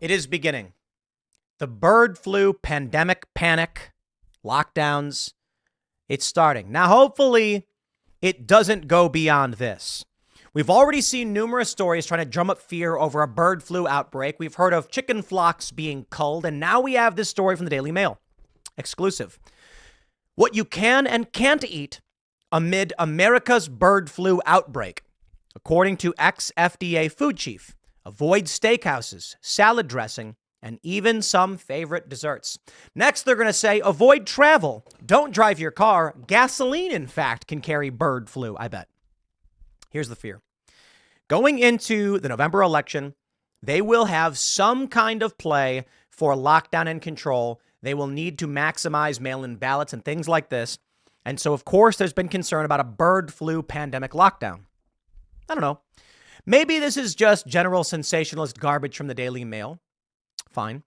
It is beginning. The bird flu pandemic panic, lockdowns, it's starting. Now, hopefully, it doesn't go beyond this. We've already seen numerous stories trying to drum up fear over a bird flu outbreak. We've heard of chicken flocks being culled, and now we have this story from the Daily Mail. Exclusive. What you can and can't eat amid America's bird flu outbreak. According to ex-FDA food chief, avoid steakhouses, salad dressing, and even some favorite desserts. Next, they're going to say avoid travel. Don't drive your car. Gasoline, in fact, can carry bird flu, I bet. Here's the fear. Going into the November election, they will have some kind of play for lockdown and control. They will need to maximize mail-in ballots and things like this. And so, of course, there's been concern about a bird flu pandemic lockdown. I don't know. Maybe this is just general sensationalist garbage from the Daily Mail. Fine.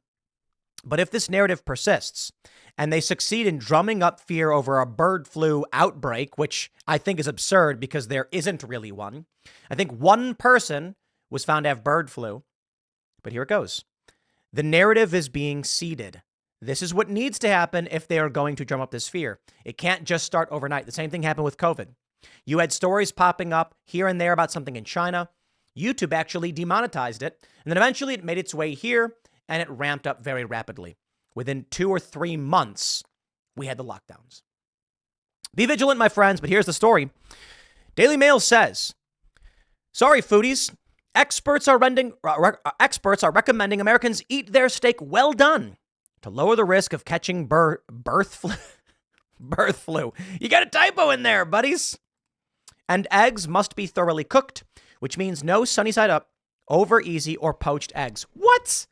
But if this narrative persists and they succeed in drumming up fear over a bird flu outbreak, which I think is absurd because there isn't really one. I think one person was found to have bird flu, but here it goes. The narrative is being seeded. This is what needs to happen if they are going to drum up this fear. It can't just start overnight. The same thing happened with COVID. You had stories popping up here and there about something in China. YouTube actually demonetized it, and then eventually it made its way here, and it ramped up very rapidly. Within 2 or 3 months, we had the lockdowns. Be vigilant, my friends, but here's the story. Daily Mail says, sorry, foodies. Experts are recommending Americans eat their steak well done to lower the risk of catching birth flu. You got a typo in there, buddies. And eggs must be thoroughly cooked, which means no sunny side up, over easy, or poached eggs. What?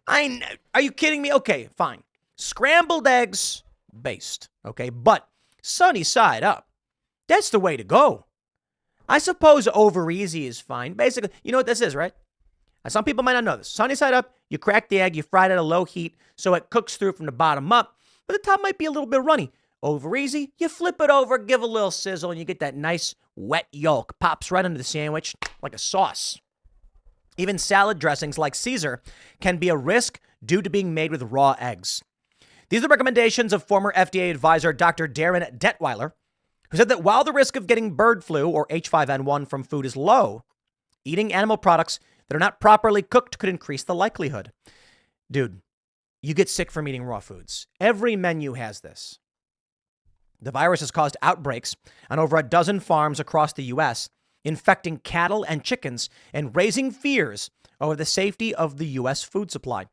Are you kidding me? Okay, fine. Scrambled eggs, based. Okay, but sunny side up. That's the way to go. I suppose over easy is fine. Basically, you know what this is, right? Some people might not know this. Sunny side up, you crack the egg, you fry it at a low heat so it cooks through from the bottom up, but the top might be a little bit runny. Over easy, you flip it over, give a little sizzle, and you get that nice wet yolk. Pops right into the sandwich like a sauce. Even salad dressings like Caesar can be a risk due to being made with raw eggs. These are the recommendations of former FDA advisor Dr. Darren Detweiler, who said that while the risk of getting bird flu or H5N1 from food is low, eating animal products that are not properly cooked could increase the likelihood. Dude, you get sick from eating raw foods. Every menu has this. The virus has caused outbreaks on over a dozen farms across the U.S., infecting cattle and chickens and raising fears over the safety of the U.S. food supply.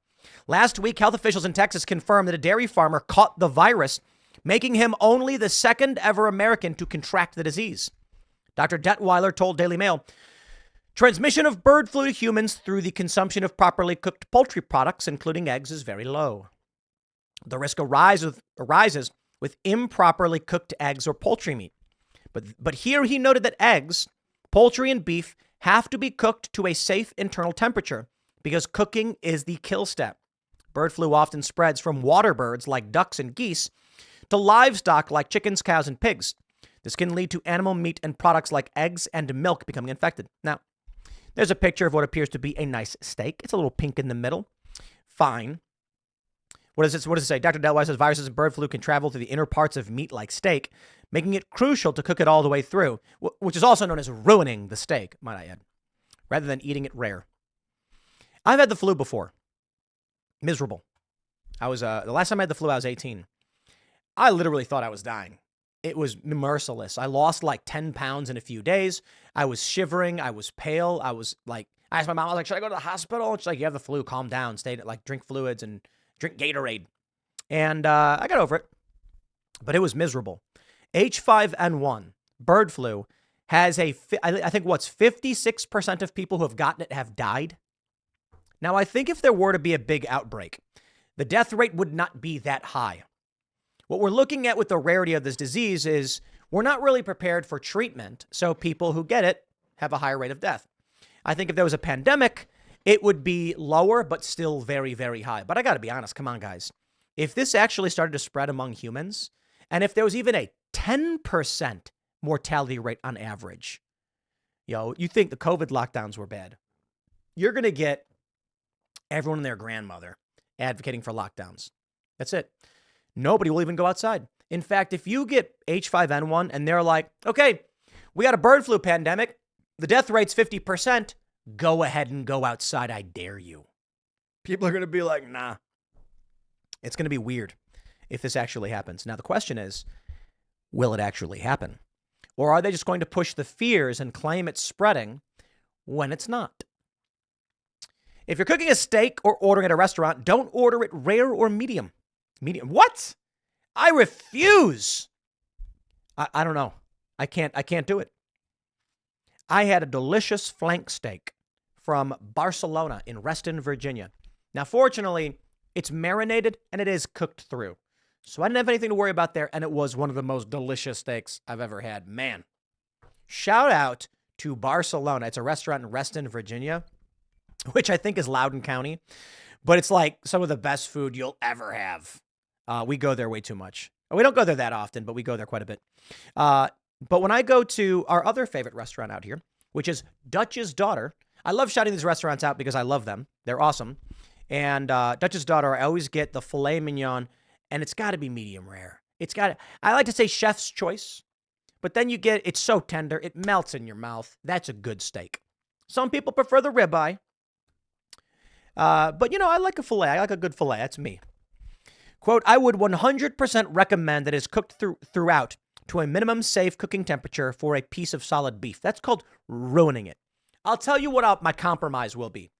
Last week, health officials in Texas confirmed that a dairy farmer caught the virus, making him only the second ever American to contract the disease. Dr. Detweiler told Daily Mail, transmission of bird flu to humans through the consumption of properly cooked poultry products, including eggs, is very low. The risk arises with improperly cooked eggs or poultry meat. But here he noted that eggs, poultry, and beef have to be cooked to a safe internal temperature because cooking is the kill step. Bird flu often spreads from water birds like ducks and geese to livestock like chickens, cows, and pigs. This can lead to animal meat and products like eggs and milk becoming infected. Now, there's a picture of what appears to be a nice steak. It's a little pink in the middle. Fine. What does it say? Dr. Detweiler says viruses and bird flu can travel to the inner parts of meat like steak, making it crucial to cook it all the way through, which is also known as ruining the steak, might I add, rather than eating it rare. I've had the flu before. Miserable. The last time I had the flu, I was 18. I literally thought I was dying. It was merciless. I lost like 10 pounds in a few days. I was shivering. I was pale. I asked my mom, I was like, should I go to the hospital? And she's like, you have the flu. Calm down. Drink fluids and drink Gatorade. And I got over it, but it was miserable. H5N1, bird flu, has I think 56% of people who have gotten it have died. Now, I think if there were to be a big outbreak, the death rate would not be that high. What we're looking at with the rarity of this disease is we're not really prepared for treatment, so people who get it have a higher rate of death. I think if there was a pandemic, it would be lower, but still very, very high. But I got to be honest. Come on, guys. If this actually started to spread among humans, and if there was even a 10% mortality rate on average, you think the COVID lockdowns were bad. You're going to get everyone and their grandmother advocating for lockdowns. That's it. Nobody will even go outside. In fact, if you get H5N1 and they're like, okay, we got a bird flu pandemic, the death rate's 50%, go ahead and go outside. I dare you. People are going to be like, nah. It's going to be weird if this actually happens. Now, the question is, will it actually happen? Or are they just going to push the fears and claim it's spreading when it's not? If you're cooking a steak or ordering at a restaurant, don't order it rare or medium. Medium. What? I refuse. I don't know. I can't do it. I had a delicious flank steak from Barcelona in Reston, Virginia. Now, fortunately, it's marinated and it is cooked through. So I didn't have anything to worry about there, and it was one of the most delicious steaks I've ever had. Man, shout out to Barcelona. It's a restaurant in Reston, Virginia, which I think is Loudoun County, but it's like some of the best food you'll ever have. We go there way too much. We don't go there that often, but we go there quite a bit. But when I go to our other favorite restaurant out here, which is Dutch's Daughter, I love shouting these restaurants out because I love them. They're awesome. And Dutch's Daughter, I always get the filet mignon, and it's got to be medium rare. I like to say chef's choice, but then you get, it's so tender, it melts in your mouth. That's a good steak. Some people prefer the ribeye. But, I like a filet. I like a good filet. That's me. Quote, I would 100% recommend that it is cooked throughout to a minimum safe cooking temperature for a piece of solid beef. That's called ruining it. I'll tell you what my compromise will be.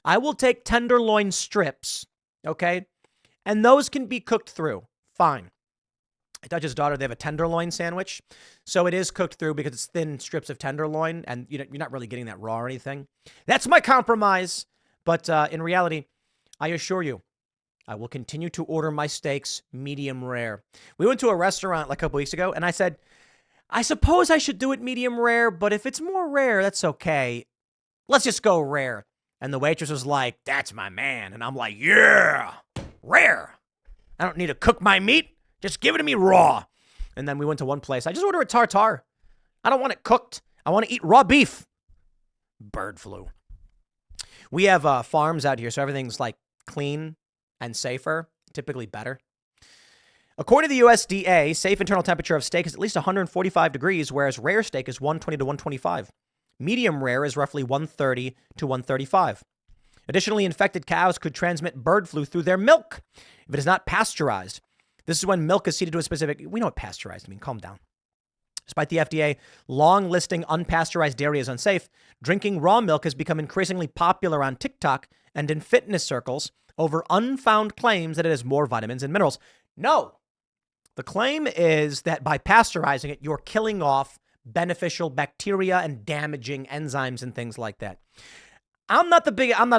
I will take tenderloin strips, okay? And those can be cooked through. Fine. At Dutch's Daughter, they have a tenderloin sandwich. So it is cooked through because it's thin strips of tenderloin, and you're not really getting that raw or anything. That's my compromise. But in reality, I assure you, I will continue to order my steaks medium rare. We went to a restaurant like a couple weeks ago, and I said, I suppose I should do it medium rare, but if it's more rare, that's okay. Let's just go rare. And the waitress was like, that's my man. And I'm like, yeah, rare. I don't need to cook my meat. Just give it to me raw. And then we went to one place. I just ordered a tartare. I don't want it cooked. I want to eat raw beef. Bird flu. We have farms out here, so everything's like clean and safer, typically better. According to the USDA, safe internal temperature of steak is at least 145 degrees, whereas rare steak is 120 to 125. Medium rare is roughly 130 to 135. Additionally, infected cows could transmit bird flu through their milk if it is not pasteurized. This is when milk is heated to a specific... We know what pasteurized means. Calm down. Despite the FDA long listing unpasteurized dairy as unsafe, drinking raw milk has become increasingly popular on TikTok and in fitness circles over unfound claims that it has more vitamins and minerals. No. The claim is that by pasteurizing it, you're killing off beneficial bacteria and damaging enzymes and things like that. I'm not a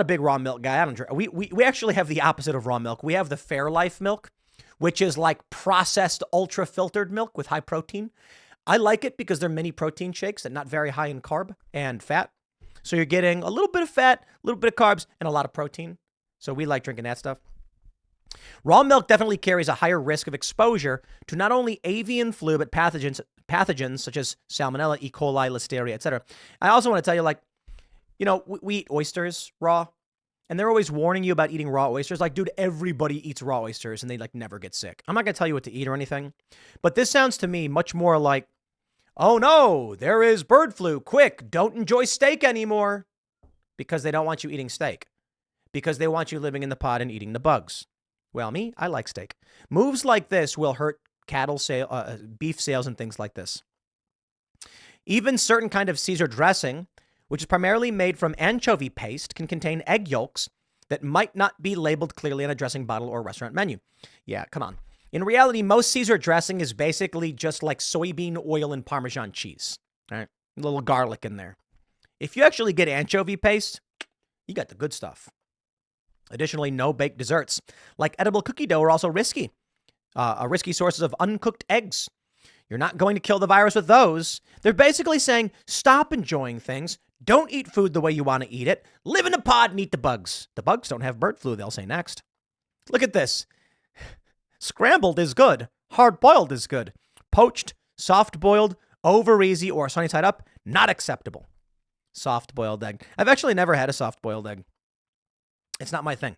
big raw milk guy. I don't drink. We actually have the opposite of raw milk. We have the Fairlife milk, which is like processed ultra filtered milk with high protein. I like it because they're mini protein shakes and not very high in carb and fat. So you're getting a little bit of fat, a little bit of carbs, and a lot of protein. So we like drinking that stuff. Raw milk definitely carries a higher risk of exposure to not only avian flu, but pathogens such as Salmonella, E. coli, Listeria, etc. I also want to tell you, we eat oysters raw, and they're always warning you about eating raw oysters. Like, dude, everybody eats raw oysters, and they never get sick. I'm not going to tell you what to eat or anything, but this sounds to me much more like, oh no, there is bird flu. Quick, don't enjoy steak anymore, because they don't want you eating steak, because they want you living in the pod and eating the bugs. Well, I like steak. Moves like this will hurt beef sales and things like this. Even certain kind of Caesar dressing, which is primarily made from anchovy paste, can contain egg yolks that might not be labeled clearly on a dressing bottle or restaurant menu. Yeah, come on. In reality, most Caesar dressing is basically just like soybean oil and Parmesan cheese. All right, a little garlic in there. If you actually get anchovy paste, you got the good stuff. Additionally, no-bake desserts like edible cookie dough are also risky. Risky sources of uncooked eggs. You're not going to kill the virus with those. They're basically saying, stop enjoying things. Don't eat food the way you want to eat it. Live in a pod and eat the bugs. The bugs don't have bird flu, they'll say next. Look at this. Scrambled is good. Hard-boiled is good. Poached, soft-boiled, over-easy, or sunny side up, not acceptable. Soft-boiled egg. I've actually never had a soft-boiled egg. It's not my thing.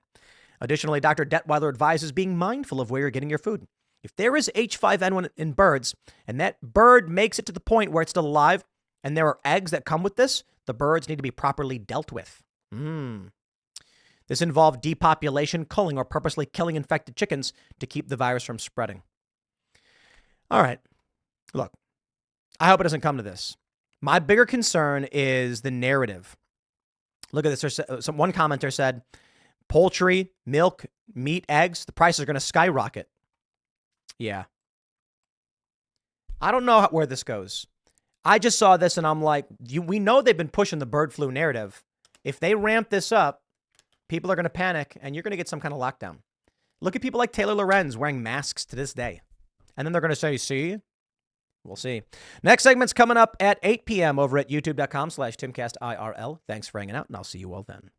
Additionally, Dr. Detweiler advises being mindful of where you're getting your food. If there is H5N1 in birds and that bird makes it to the point where it's still alive and there are eggs that come with this, the birds need to be properly dealt with. This involved depopulation, culling, or purposely killing infected chickens to keep the virus from spreading. All right. Look, I hope it doesn't come to this. My bigger concern is the narrative. Look at this. One commenter said, poultry, milk, meat, eggs, the prices are going to skyrocket. Yeah. I don't know where this goes. I just saw this and I'm like, we know they've been pushing the bird flu narrative. If they ramp this up, people are going to panic and you're going to get some kind of lockdown. Look at people like Taylor Lorenz wearing masks to this day. And then they're going to say, see? We'll see. Next segment's coming up at 8 p.m. over at youtube.com/TimcastIRL. Thanks for hanging out, and I'll see you all then.